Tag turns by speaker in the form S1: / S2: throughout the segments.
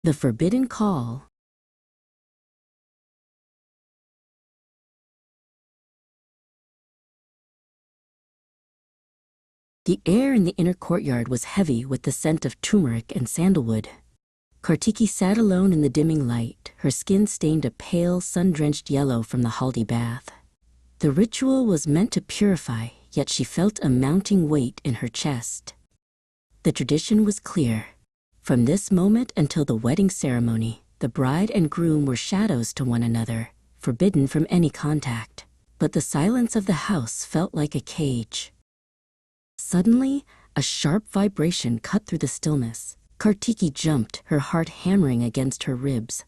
S1: The Forbidden Call. The air in the inner courtyard was heavy with the scent of turmeric and sandalwood. Kartiki sat alone in the dimming light, her skin stained a pale, sun-drenched yellow from the haldi bath. The ritual was meant to purify, yet she felt a mounting weight in her chest. The tradition was clear. From this moment until the wedding ceremony, the bride and groom were shadows to one another, forbidden from any contact. But the silence of the house felt like a cage. Suddenly, a sharp vibration cut through the stillness. Kartiki jumped, her heart hammering against her ribs.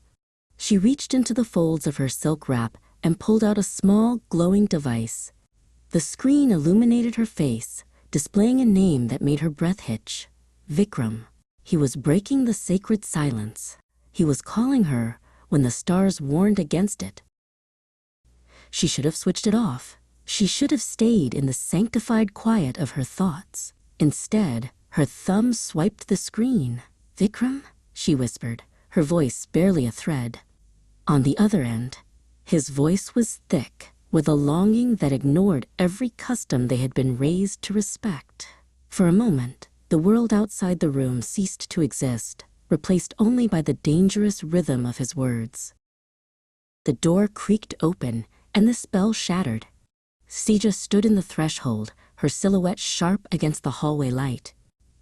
S1: She reached into the folds of her silk wrap and pulled out a small, glowing device. The screen illuminated her face, displaying a name that made her breath hitch. Vikram. He was breaking the sacred silence. He was calling her when the stars warned against it. She should have switched it off. She should have stayed in the sanctified quiet of her thoughts. Instead, her thumb swiped the screen. "Vikram?" she whispered, her voice barely a thread. On the other end, his voice was thick, with a longing that ignored every custom they had been raised to respect. For a moment, the world outside the room ceased to exist, replaced only by the dangerous rhythm of his words. The door creaked open, and the spell shattered. Sija stood in the threshold, her silhouette sharp against the hallway light.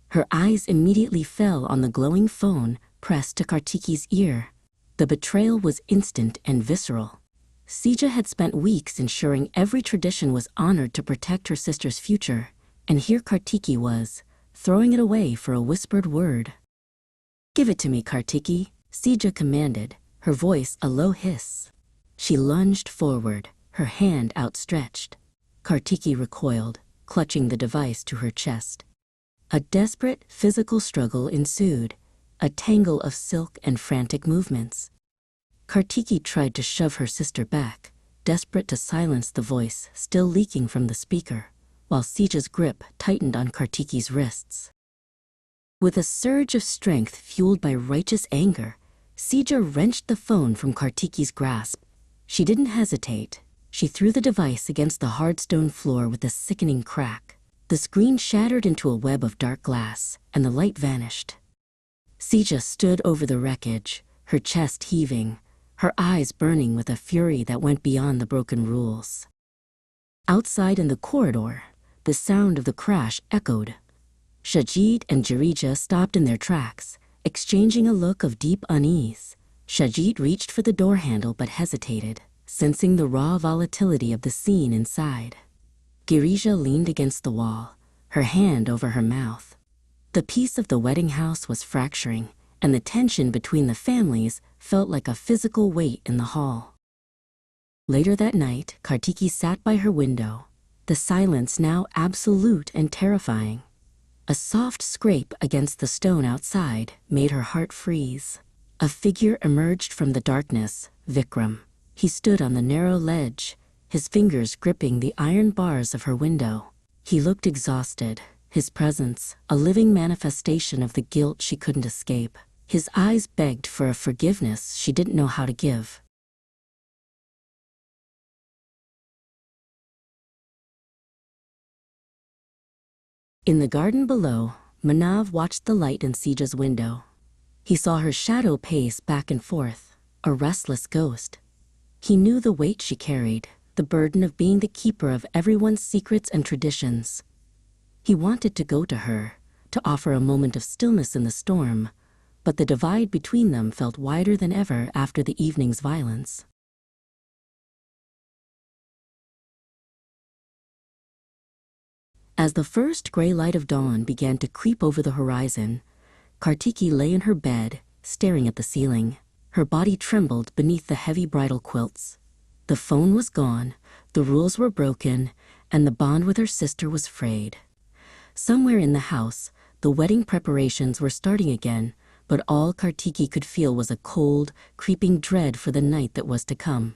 S1: Her eyes immediately fell on the glowing phone pressed to Kartiki's ear. The betrayal was instant and visceral. Sija had spent weeks ensuring every tradition was honored to protect her sister's future, and here Kartiki was, throwing it away for a whispered word. "Give it to me, Kartiki," Sija commanded, her voice a low hiss. She lunged forward, her hand outstretched. Kartiki recoiled, clutching the device to her chest. A desperate physical struggle ensued, a tangle of silk and frantic movements. Kartiki tried to shove her sister back, desperate to silence the voice still leaking from the speaker, while Sija's grip tightened on Kartiki's wrists. With a surge of strength fueled by righteous anger, Sija wrenched the phone from Kartiki's grasp. She didn't hesitate. She threw the device against the hard stone floor with a sickening crack. The screen shattered into a web of dark glass, and the light vanished. Sija stood over the wreckage, her chest heaving, her eyes burning with a fury that went beyond the broken rules. Outside in the corridor, the sound of the crash echoed. Shajid and Jarija stopped in their tracks, exchanging a look of deep unease. Shajid reached for the door handle but hesitated, sensing the raw volatility of the scene inside. Girija leaned against the wall, her hand over her mouth. The peace of the wedding house was fracturing, and the tension between the families felt like a physical weight in the hall. Later that night, Kartiki sat by her window, the silence now absolute and terrifying. A soft scrape against the stone outside made her heart freeze. A figure emerged from the darkness, Vikram. He stood on the narrow ledge, his fingers gripping the iron bars of her window. He looked exhausted, his presence a living manifestation of the guilt she couldn't escape. His eyes begged for a forgiveness she didn't know how to give. In the garden below, Manav watched the light in Sija's window. He saw her shadow pace back and forth, a restless ghost. He knew the weight she carried, the burden of being the keeper of everyone's secrets and traditions. He wanted to go to her, to offer a moment of stillness in the storm, but the divide between them felt wider than ever after the evening's violence. As the first gray light of dawn began to creep over the horizon, Kartiki lay in her bed, staring at the ceiling. Her body trembled beneath the heavy bridal quilts. The phone was gone, the rules were broken, and the bond with her sister was frayed. Somewhere in the house, the wedding preparations were starting again, but all Kartiki could feel was a cold, creeping dread for the night that was to come.